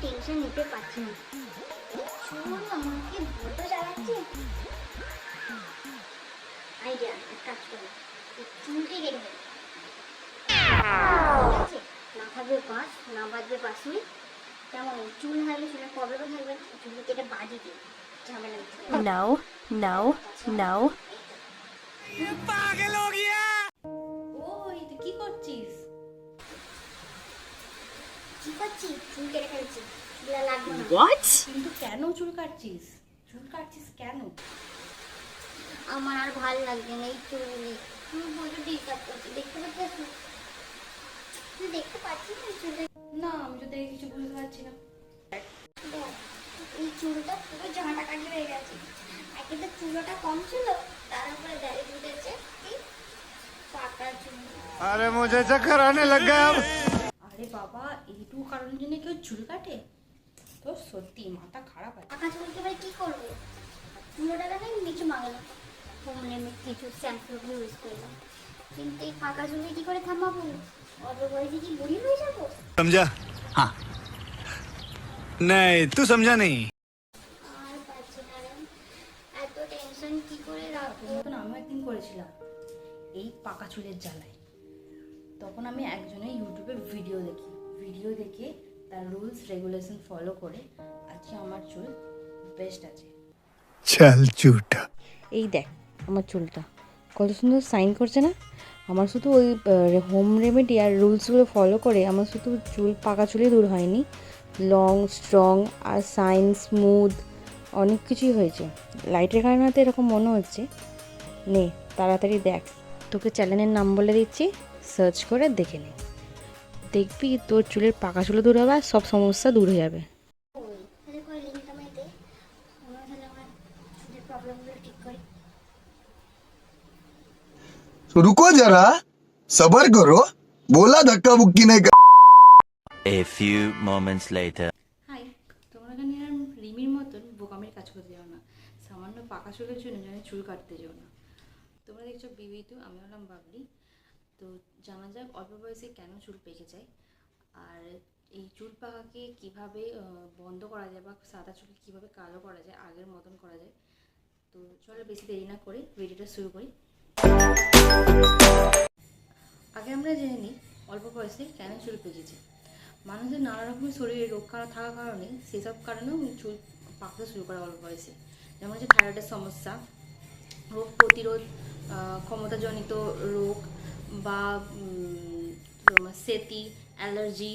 Tension নিতে পারছি না। চুল আমাকে ভূত জ্বালাচ্ছে। আইডিয়া, এক কাজ করো, চুলকে কেটে দেবে। ঠিক আছে, না থাকবে বাঁশ, না বাজবে বাঁশি। কেমন চুল থাকলে চুলের প্রবলেমও থাকবে না, চুল কেটে বাজি দিই, ঝামেলা দিতে। No, no, no. ওই তুই কি করছিস? কি করছি? চুল কেটে ফেলছি, চুল আর লাগবে না। What? কিন্তু কেন চুল কাটছিস? চুল কাটছিস কেন? আমার আর ভাল লাগছে না এই চুলগুলি, তুমি বলছো ডিস্টার্ব করছি, দেখতে পাচ্ছি? তুই দেখতে পাচ্ছিস না চুলে? না, আমি তো দেখে কিছু বুঝতে পারছি না। দেখ, এই চুলটা পুরো ঝাঁটা কাটি হয়ে গেছে। আগে তো চুলটা কম ছিল, তার উপরে দাড়ি উঠেছে, এই পাকা চুল। अरे मुझे चक्कर आने लग गया अब। আরে বাবা, এইটুকু কারণের জন্য কেউ চুল কাটে? তো সত্যি মাথা খারাপ আছে। পাকা চুলকে এবার কি করবো? চুলোটা দেখে কিছু মাগলাম, হোম রেমেডি কিছু শ্যাম্পু ইউজ করলাম, কিন্তু এই পাকা চুলে কি করে থামাবো? অল্প বয়সে কি বুড়ি হয়ে যাবো? समझा? हाँ। नहीं, तू समझा नहीं। আর পারছি না রে, এত টেনশন কি করে রাখবো? তোর মতন আমি একদিন করেছিলাম এই পাকা চুলের জ্বালায়। তখন আমি একজনের ইউটিউবে ভিডিও দেখে তার রুলস রেগুলেশন ফলো করে আজকে আমার চুল বেস্ট আছে। चल झूठा। এই দেখ আমার চুলটা কত সুন্দর সাইন করছে না? আমার শুধু ওই হোম রেমেডি আর রুলসগুলো ফলো করে আমার শুধু পাকা চুলই দূর হয়নি, লং স্ট্রং আর সাইন স্মুথ অনেক কিছুই হয়েছে। লাইটের কারণে তো এরকম মনে হচ্ছে। নে তাড়াতাড়ি দেখ, তোকে চ্যানেলের নাম বলে দিচ্ছি, সার্চ করে দেখে নে, দেখবি তোর চুলের পাকা চুলও দূর হবে আর সব সমস্যা দূর হয়ে যাবে। ওই তাহলে করে লিঙ্কটা আমায় দে, আমরা তাহলে আমার চুলের প্রবলেমগুলো ঠিক করি। तो रुको जरा, सबर करो, बोला धक्का मुक्की नहीं कर। A few moments later. Hi, তোমরা জানি আর রিমির মতন বোকামির কাজ করতে যাও না, সামান্য পাকা চুলের জন্য জানি চুল কাটতে যাও না। তোমরা দেখছো বিবিটু, আমি হলাম বাবলি। তো জানা যাক অল্প বয়সে কেন চুল পেকে যায়, আর এই চুল পাকাকে কীভাবে বন্ধ করা যায় বা সাদা চুল কীভাবে কালো করা যায়, আগের মতন করা যায়। তো চলো বেশি দেরি না করে ভিডিওটা শুরু করি। আগে আমরা জেনে নিই অল্প বয়সে কেন চুল পেকেছে। মানুষের নানা রকমের শরীরে রোগ থাকার কারণে সেসব কারণেও চুল পাকতে শুরু করে অল্প বয়সে। যেমন হচ্ছে থাইরয়েডের সমস্যা, রোগ প্রতিরোধ ক্ষমতাজনিত রোগ বা সেতি, অ্যালার্জি,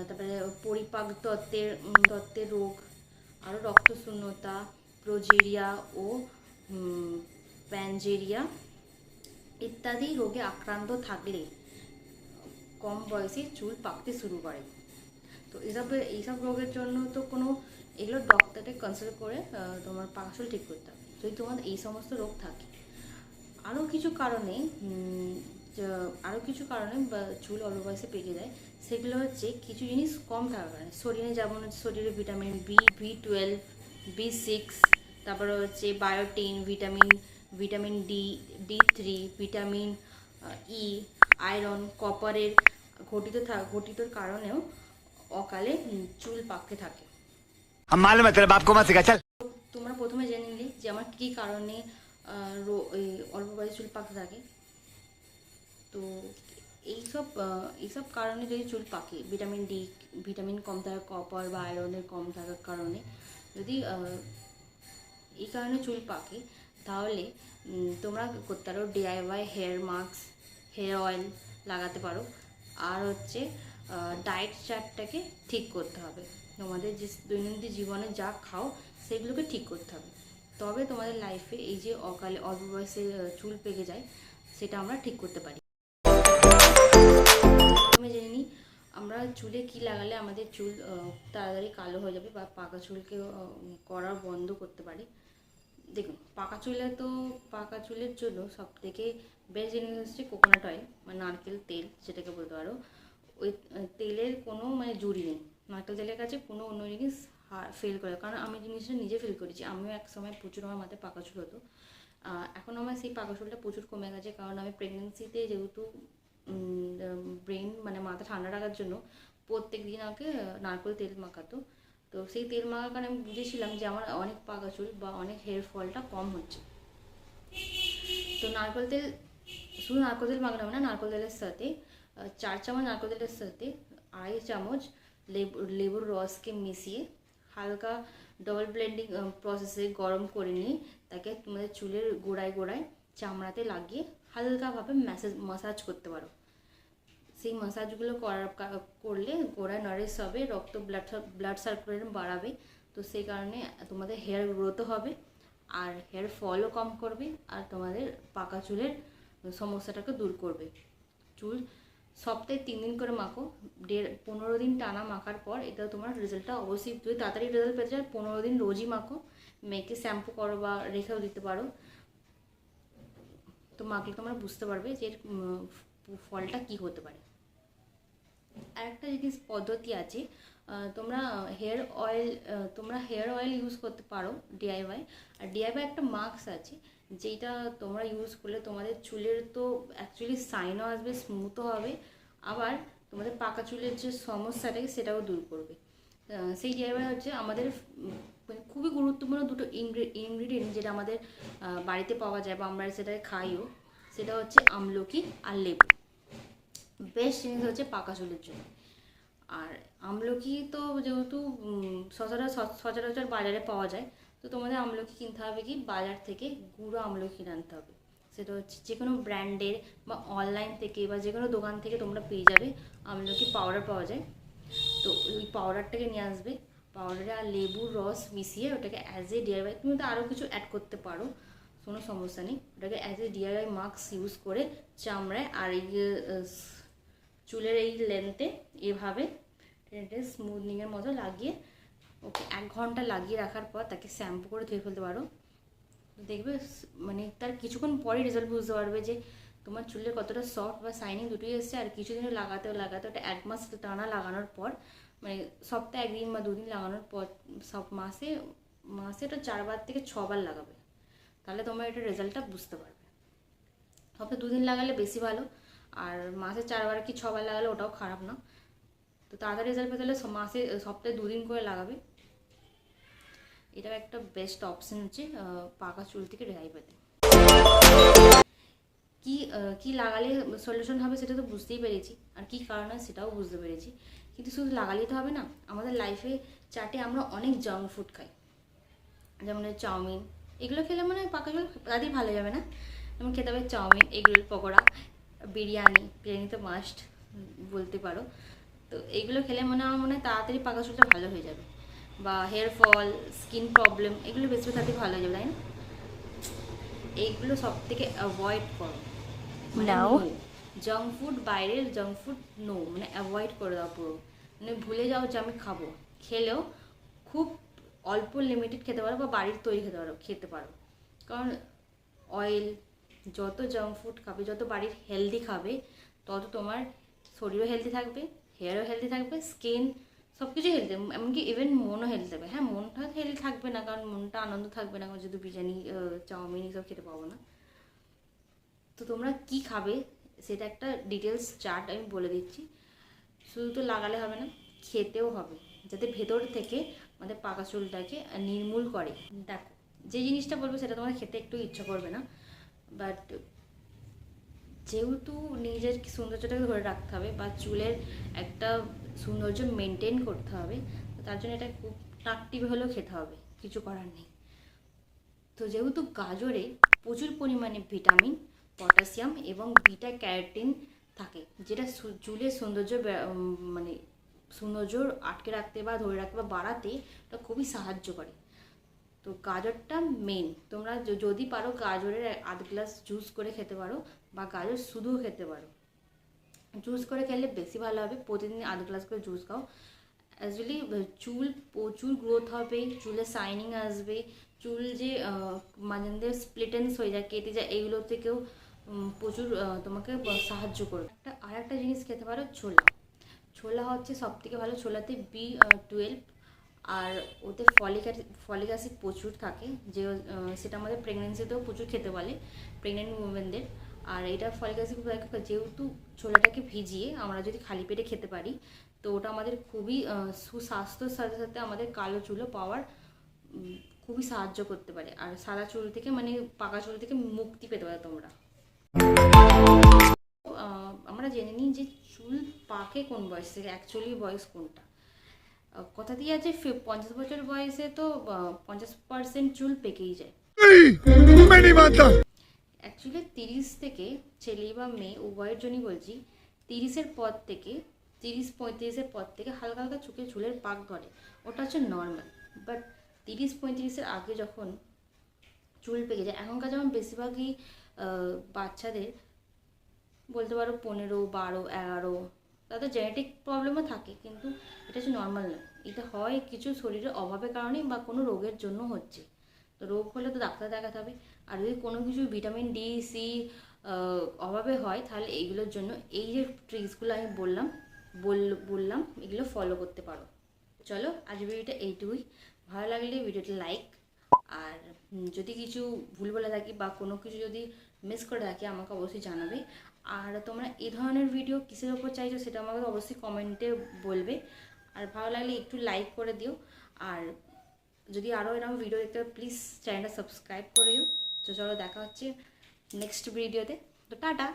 তারপরে পরিপাক তত্ত্বের রোগ, আরও রক্তশূন্যতা, প্রোজেরিয়া ও প্যানজেরিয়া ইত্যাদি রোগে আক্রান্ত থাকলে কম বয়সে চুল পাকতে শুরু করে। তো এইসব রোগের জন্য তো কোনো এগুলো ডক্টরকে কনসাল্ট করে তোমার পাকা চুল ঠিক করতে হবে যদি তোমার এই সমস্ত রোগ থাকে। আরও কিছু কারণে বা চুল অল্প বয়সে পেকে যায়, সেগুলো হচ্ছে কিছু জিনিস কম থাকার কারণে। শরীরে যেমন হচ্ছে শরীরে ভিটামিন B12, B6, তারপরে হচ্ছে বায়োটিন, vitamin D3, vitamin E, iron, কপারের ঘটিত কারণেও অকালে চুল পাকতে থাকে। हम मालूम है तेरे बाप को मत सिखा चल। তোমরা প্রথমে জেনে নিলে যে আমার কী কারণে অল্প বয়সে চুল পাকতে থাকে। তো এইসব কারণে যদি চুল পাকে, ভিটামিন কম থাকা, কপার বা আয়রনের কম থাকার কারণে যদি এই কারণে চুল পাকে, তাহলে তোমরা করতে পারো DIY hair mask, hair oil লাগাতে পারো। আর হচ্ছে ডায়েট চার্টটাকে ঠিক করতে হবে। তোমাদের যে দৈনন্দিন জীবনে যা খাও সেগুলোকে ঠিক করতে হবে, তবে তোমাদের লাইফে এই যে অল্প বয়সে চুল পেকে যায় সেটা আমরা ঠিক করতে পারি। প্রথমে জেনে নিই আমরা চুলে কি লাগালে আমাদের চুল তাড়াতাড়ি কালো হয়ে যাবে বা পাকা চুলকে করা বন্ধ করতে পারি। দেখুন, পাকা চুলের জন্য সবথেকে বেস্ট জিনিস হচ্ছে কোকোনাট অয়েল বা নারকেল তেল, যেটাকে বলতে পারো। ওই তেলের কোনো জুড়ি নেই, নারকেল তেলের কাছে কোনো অন্য জিনিস ফেল করে। কারণ আমি জিনিসটা নিজে ফিল করেছি, আমিও এক সময় প্রচুর আমার মাথায় পাকা চুল হতো। এখন আমার সেই পাকা চুলটা প্রচুর কমে গেছে, কারণ আমি প্রেগনেন্সিতে যেহেতু ব্রেন মাথা ঠান্ডা রাখার জন্য প্রত্যেক দিন আমাকে নারকেল তেল মাখাতো। তো সেই তেল মাখার কারণে আমি বুঝেছিলাম যে আমার অনেক পাকা চুল বা অনেক হেয়ার ফলটা কম হচ্ছে। তো নারকেল তেল, শুধু নারকেল তেল মাখানো হবে না, নারকেল তেলের সাথে 4 চামচ নারকেল তেলের সাথে 2.5 চামচ লেবুর রসকে মিশিয়ে হালকা ডবল ব্লেন্ডিং প্রসেসে গরম করে নিয়ে তাকে তোমাদের চুলের গোড়ায় গোড়ায় চামড়াতে লাগিয়ে হালকাভাবে মাসাজ করতে পারো। সেই মাসাজগুলো করলে গোড়ায় নারিশ হবে, রক্ত ব্লাড সার্কুলেশন বাড়াবে। তো সেই কারণে তোমাদের হেয়ার গ্রোথও হবে আর হেয়ার ফলও কম করবে আর তোমাদের পাকা চুলের সমস্যাটাকে দূর করবে। চুল সপ্তাহে 3 দিন করে মাখো, 15 দিন টানা মাখার পর এটা তোমার রেজাল্টটা অবশ্যই, যদি তাড়াতাড়ি রেজাল্ট পেতে চাও 15 দিন রোজই মাখো, মেখে শ্যাম্পু করো বা রেখেও দিতে পারো। তো মাখলে তোমরা বুঝতে পারবে যে ফলটা কি হতে পারে। আর একটা জিনিস পদ্ধতি আছে, তোমরা হেয়ার অয়েল ইউজ করতে পারো DIY। আর DIY একটা মাস্ক আছে যেটা তোমরা ইউজ করলে তোমাদের চুলের তো অ্যাকচুয়ালি শাইনও আসবে, স্মুথও হবে, আবার তোমাদের পাকা চুলের যে সমস্যাটাকে সেটাও দূর করবে। সেই DIY হচ্ছে আমাদের মানে খুবই গুরুত্বপূর্ণ দুটো ইনগ্রিডিয়েন্ট যেটা আমাদের বাড়িতে পাওয়া যায় বা আমরা সেটাকে খাইও, সেটা হচ্ছে আমলকি আর লেবু। বেস্ট জিনিস হচ্ছে পাকা চুলের জন্য। আর আমলকি তো যেহেতু সচরাচর বাজারে পাওয়া যায়, তো তোমাদের আমলকি কিনতে হবে কি বাজার থেকে গুঁড়ো আমলকি কিনে আনতে হবে। সেটা হচ্ছে যে কোনো ব্র্যান্ডের বা অনলাইন থেকে বা যে কোনো দোকান থেকে তোমরা পেয়ে যাবে আমলকি পাউডার পাওয়া যায়। তো ওই পাউডারটাকে নিয়ে আসবে, পাউডারে আর লেবুর রস মিশিয়ে ওটাকে অ্যাজ এ DIY, তুমি তো আরও কিছু অ্যাড করতে পারো, কোনো সমস্যা নেই। ওটাকে as a DIY mask use করে চামড়ায় আর এই চুলের এই লেন্থে এভাবে স্মুথনিংয়ের মতো লাগিয়ে ওকে 1 ঘন্টা লাগিয়ে রাখার পর তাকে শ্যাম্পু করে ধুয়ে ফেলতে পারো। দেখবে মানে তার কিছুক্ষণ পরে রেজাল্ট বুঝতে পারবে যে তোমার চুলের কতটা সফট বা শাইনিং দুটোই এসছে। আর কিছুদিন লাগাতে ওটা 1 মাস টানা লাগানোর পর, মানে সপ্তাহে 1 দিন বা 2 দিন লাগানোর পর সব মাসে ওটা 4 বার থেকে 6 বার লাগাবে, তাহলে তোমার এটা রেজাল্টটা বুঝতে পারবে। সপ্তাহে 2 দিন লাগালে বেশি ভালো, আর মাসে 4 বার কি 6 বার লাগালে ওটাও খারাপ না। তো তাড়াতাড়ি রেজাল্ট পেতে হলে সপ্তাহে 2 দিন করে লাগাবে। এটাও একটা বেস্ট অপশন হচ্ছে পাকা চুল থেকে রেহাই পেতে। কি লাগালে সলিউশন হবে সেটা তো বুঝতেই পেরেছি, আর কি কারণে সেটাও বুঝতে পেরেছি। কিন্তু শুধু লাগালেই তো হবে না, আমাদের লাইফে চাটে আমরা অনেক জাঙ্ক ফুড খাই, যেমন চাউমিন। এগুলো খেলে মানে পাকা চুল তাড়াতাড়ি ভালো যাবে না। যেমন খেতে হবে চাউমিন, এগরোল, পকোড়া, বিরিয়ানি তো মাস্ট বলতে পারো। তো এইগুলো খেলে আমার মনে হয় তাড়াতাড়ি পাকা চুলটা ভালো হয়ে যাবে, বা হেয়ার ফল, স্কিন প্রবলেম এগুলো বেশি তাড়াতাড়ি ভালো হয়ে যাবে, তাই না? এইগুলো সব থেকে অ্যাভয়েড করো। No. জাঙ্ক ফুড, বাইরের জাঙ্ক ফুড নো, মানে অ্যাভয়েড করে দাও পুরো। মানে ভুলে যাও যে আমি খাবো, খেলেও খুব অল্প লিমিটেড খেতে পারো বা বাড়ির তৈরি খেতে পারো। কারণ অয়েল, যত জাঙ্ক ফুড খাবে, যত বাড়ির হেলদি খাবে, তত তোমার শরীরও হেলদি থাকবে, হেয়ারও হেলদি থাকবে, স্কিন সব কিছু হেলদি, এমনকি ইভেন মনও হেলদি থাকবে। হ্যাঁ, মনটা হেলদি থাকবে না, কারণ মনটা আনন্দ থাকবে না, কারণ যদি বিরিয়ানি, চাউমিন এসব খেতে পাবো না। তো তোমরা কি খাবে সেটা একটা ডিটেলস চার্ট আমি বলে দিচ্ছি। শুধু তো লাগালে হবে না, খেতেও হবে, যাতে ভেতর থেকে আমাদের পাকা চুলটাকে নির্মূল করে। দেখো, যে জিনিসটা বলবো সেটা তোমার খেতে একটু ইচ্ছা করবে না, বাট যেহেতু নিজের সৌন্দর্যটাকে ধরে রাখতে হবে বা চুলের একটা সৌন্দর্য মেনটেন করতে হবে, তার জন্য এটা খুব টাট্টিভ হলেও খেতে হবে, কিছু করার নেই। তো যেহেতু গাজরে প্রচুর পরিমাণে ভিটামিন, পটাশিয়াম এবং বিটা ক্যারোটিন থাকে, যেটা চুলের মানে সৌন্দর্য আটকে রাখতে বা ধরে রাখতে বা বাড়াতে এটা খুবই সাহায্য করে। তো গাজরটা মেন। তোমরা যদি পারো গাজরের 1/2 গ্লাস জুস করে খেতে পারো, বা গাজর শুধুও খেতে পারো। জুস করে খেলে বেশি ভালো হবে, প্রতিদিন 1/2 গ্লাস করে জুস খাও। অ্যাকচুয়ালি চুল প্রচুর গ্রোথ হবে, চুলে শাইনিং আসবে, চুল যে মাঝে মধ্যে স্প্লিটেন্স হয়ে যায়, কেটে যায়, এইগুলো থেকেও প্রচুর তোমাকে সাহায্য করবে। আর একটা জিনিস খেতে পারো, ছোলা হচ্ছে সব থেকে ভালো। ছোলাতে B12 আর ওতে ফলিক অ্যাসিড প্রচুর থাকে, যে সেটা আমাদের প্রেগনেন্সিতেও প্রচুর খেতে বলে প্রেগনেন্ট উমেনদের। আর এটা ফলিক অ্যাসিড যেহেতু ছোলাটাকে ভিজিয়ে আমরা যদি খালি পেটে খেতে পারি, তো ওটা আমাদের খুবই সুস্বাস্থ্যর সাথে সাথে আমাদের কালো চুলও পাওয়ার খুবই সাহায্য করতে পারে। আর সাদা চুল থেকে মানে পাকা চুল থেকে মুক্তি পেতে পারো তোমরা। আমরা জেনে নিই যে চুল পাকে কোন বয়স থেকে, অ্যাকচুয়ালি বয়স কোনটা। কথা দিয়ে আছে 50 বছর বয়সে তো 50% চুল পেকেই যায়। অ্যাকচুয়ালি 30 থেকে ছেলে বা মেয়ে উভয়ের জন্যই বলছি, 30-এর পর থেকে 30-35-এর পর থেকে হালকা হালকা চুলের পাক ধরে, ওটা হচ্ছে নর্মাল। বাট 30-35-এর আগে যখন চুল পেকে যায়, এখনকার যেমন বেশিরভাগই বাচ্চাদের বলতে পারো 15, 12, 11, তাদের জেনেটিক প্রবলেমও থাকে, কিন্তু এটা হচ্ছে নর্মাল না। এটা হয় কিছু শরীরের অভাবের কারণে বা কোনো রোগের জন্য হচ্ছে। তো রোগ হলে তো ডাক্তার দেখাতে হবে। আর যদি কোনো কিছু ভিটামিন ডি, সি অভাবে হয়, তাহলে এইগুলোর জন্য এই যে ট্রিক্সগুলো আমি বললাম এগুলো ফলো করতে পারো। চলো আজ ভিডিওটা এইটুকুই। ভালো লাগলে ভিডিওটা লাইক, আর যদি কিছু ভুল বলে থাকি বা কোনো কিছু যদি মিস করে থাকি আমাকে অবশ্যই জানাবে। আর তোমরা এই ধরনের ভিডিও কিসের ওপর চাইছো সেটা আমাকে অবশ্যই কমেন্টে বলবে। আর ভালো লাগলে একটু লাইক করে দিও। আর যদি আরও এরকম ভিডিও দেখতে হবে প্লিজ চ্যানেলটা সাবস্ক্রাইব করে দিও। তো চলো দেখা হচ্ছে নেক্সট ভিডিওতে। তো টাটা।